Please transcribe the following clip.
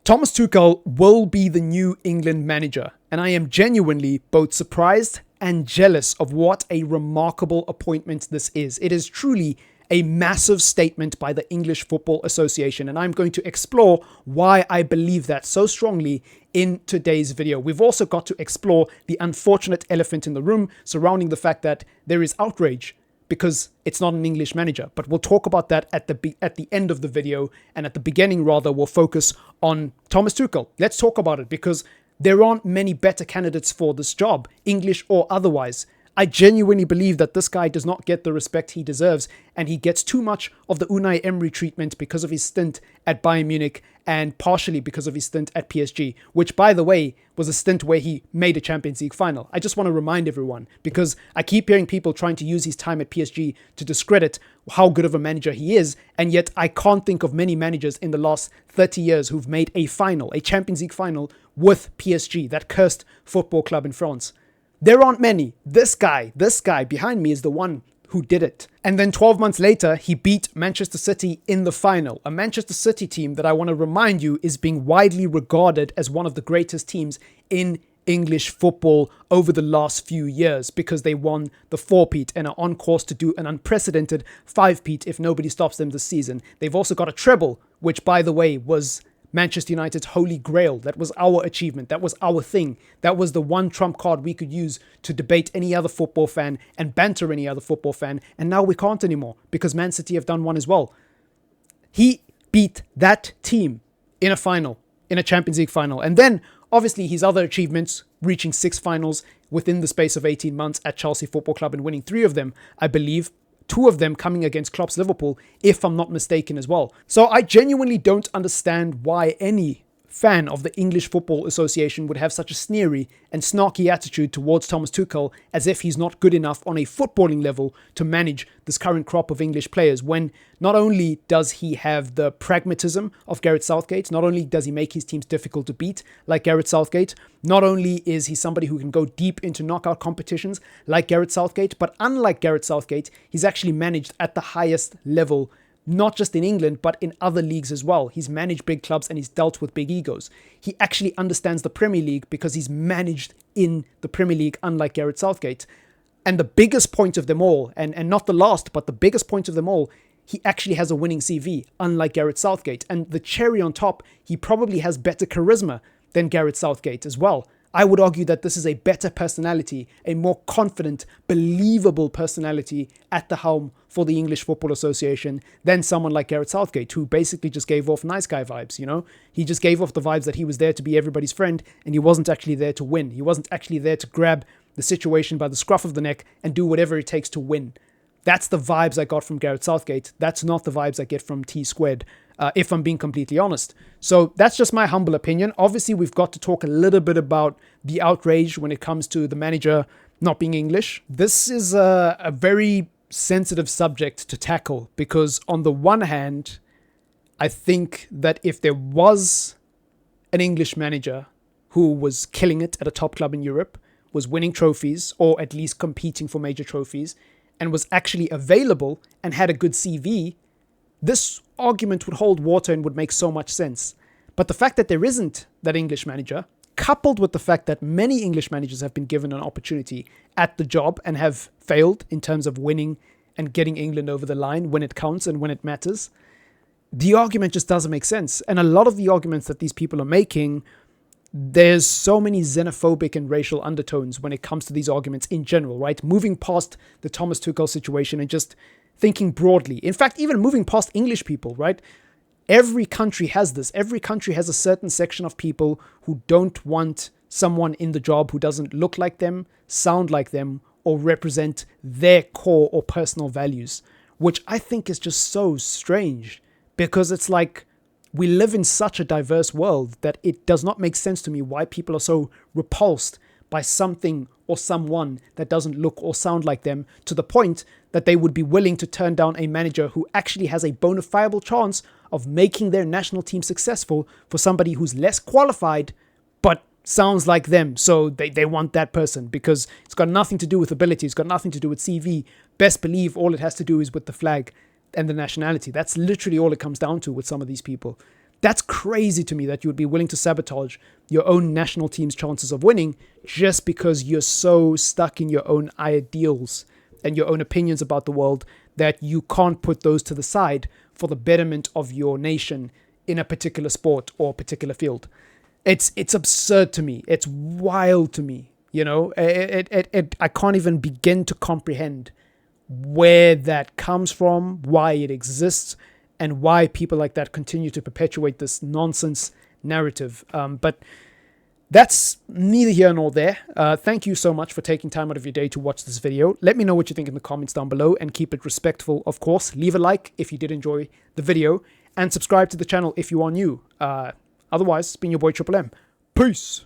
Thomas Tuchel will be the new England manager, and I am genuinely both surprised and jealous of what a remarkable appointment this is. It is truly a massive statement by the English Football Association, and I'm going to explore why I believe that so strongly in today's video. We've also got to explore the unfortunate elephant in the room surrounding the fact that there is outrage because it's not an English manager. But we'll talk about that at the end of the video, and at the beginning rather, we'll focus on Thomas Tuchel. Let's talk about it because there aren't many better candidates for this job, English or otherwise. I genuinely believe that this guy does not get the respect he deserves, and he gets too much of the Unai Emery treatment because of his stint at Bayern Munich and partially because of his stint at PSG, which, by the way, was a stint where he made a Champions League final. I just want to remind everyone, because I keep hearing people trying to use his time at PSG to discredit how good of a manager he is, and yet I can't think of many managers in the last 30 years who've made a final, a Champions League final with PSG, that cursed football club in France. There aren't many. This guy behind me is the one who did it. And then 12 months later, he beat Manchester City in the final. A Manchester City team that I want to remind you is being widely regarded as one of the greatest teams in English football over the last few years because they won the 4-peat and are on course to do an unprecedented 5-peat if nobody stops them this season. They've also got a treble, which, by the way, was Manchester United's holy grail. That was our achievement. That was our thing. That was the one trump card we could use to debate any other football fan and banter any other football fan. And now we can't anymore because Man City have done one as well. He beat that team in a final, in a Champions League final. And then obviously his other achievements, reaching 6 finals within the space of 18 months at Chelsea Football Club and winning 3 of them, I believe. 2 of them coming against Klopp's Liverpool, if I'm not mistaken as well. So I genuinely don't understand why any fan of the English Football Association would have such a sneery and snarky attitude towards Thomas Tuchel as if he's not good enough on a footballing level to manage this current crop of English players, when not only does he have the pragmatism of Gareth Southgate, not only does he make his teams difficult to beat like Gareth Southgate, not only is he somebody who can go deep into knockout competitions like Gareth Southgate, but unlike Gareth Southgate, he's actually managed at the highest level, not just in England, but in other leagues as well. He's managed big clubs and he's dealt with big egos. He actually understands the Premier League because he's managed in the Premier League, unlike Gareth Southgate. And the biggest point of them all, and not the last, but the biggest point of them all, he actually has a winning CV, unlike Gareth Southgate. And the cherry on top, he probably has better charisma than Gareth Southgate as well. I would argue that this is a better personality, a more confident, believable personality at the helm for the English Football Association than someone like Gareth Southgate, who basically just gave off nice guy vibes, you know? He just gave off the vibes that he was there to be everybody's friend, and he wasn't actually there to win. He wasn't actually there to grab the situation by the scruff of the neck and do whatever it takes to win. That's the vibes I got from Gareth Southgate. That's not the vibes I get from T-Squared, if I'm being completely honest. So that's just my humble opinion. Obviously, we've got to talk a little bit about the outrage when it comes to the manager not being English. This is a very sensitive subject to tackle because on the one hand, I think that if there was an English manager who was killing it at a top club in Europe, was winning trophies or at least competing for major trophies, and was actually available and had a good CV, this argument would hold water and would make so much sense. But the fact that there isn't that English manager, coupled with the fact that many English managers have been given an opportunity at the job and have failed in terms of winning and getting England over the line when it counts and when it matters, the argument just doesn't make sense. And a lot of the arguments that these people are making, there's so many xenophobic and racial undertones when it comes to these arguments in general, right? Moving past the Thomas Tuchel situation and just thinking broadly. In fact, even moving past English people, right? Every country has this. Every country has a certain section of people who don't want someone in the job who doesn't look like them, sound like them, or represent their core or personal values, which I think is just so strange because it's like, we live in such a diverse world that it does not make sense to me why people are so repulsed by something or someone that doesn't look or sound like them, to the point that they would be willing to turn down a manager who actually has a bona fide chance of making their national team successful for somebody who's less qualified but sounds like them. So they want that person because it's got nothing to do with ability, it's got nothing to do with CV. Best believe all it has to do is with the flag and the nationality. That's literally all it comes down to with some of these people. That's crazy to me that you would be willing to sabotage your own national team's chances of winning just because you're so stuck in your own ideals and your own opinions about the world that you can't put those to the side for the betterment of your nation in a particular sport or particular field. It's absurd to me. It's wild to me. I can't even begin to comprehend where that comes from, why it exists, and why people like that continue to perpetuate this nonsense narrative. But that's neither here nor there. Thank you so much for taking time out of your day to watch this video. Let me know what you think in the comments down below, and keep it respectful, of course. Leave a like if you did enjoy the video, and subscribe to the channel if you are new. Otherwise, it's been your boy Triple M. Peace!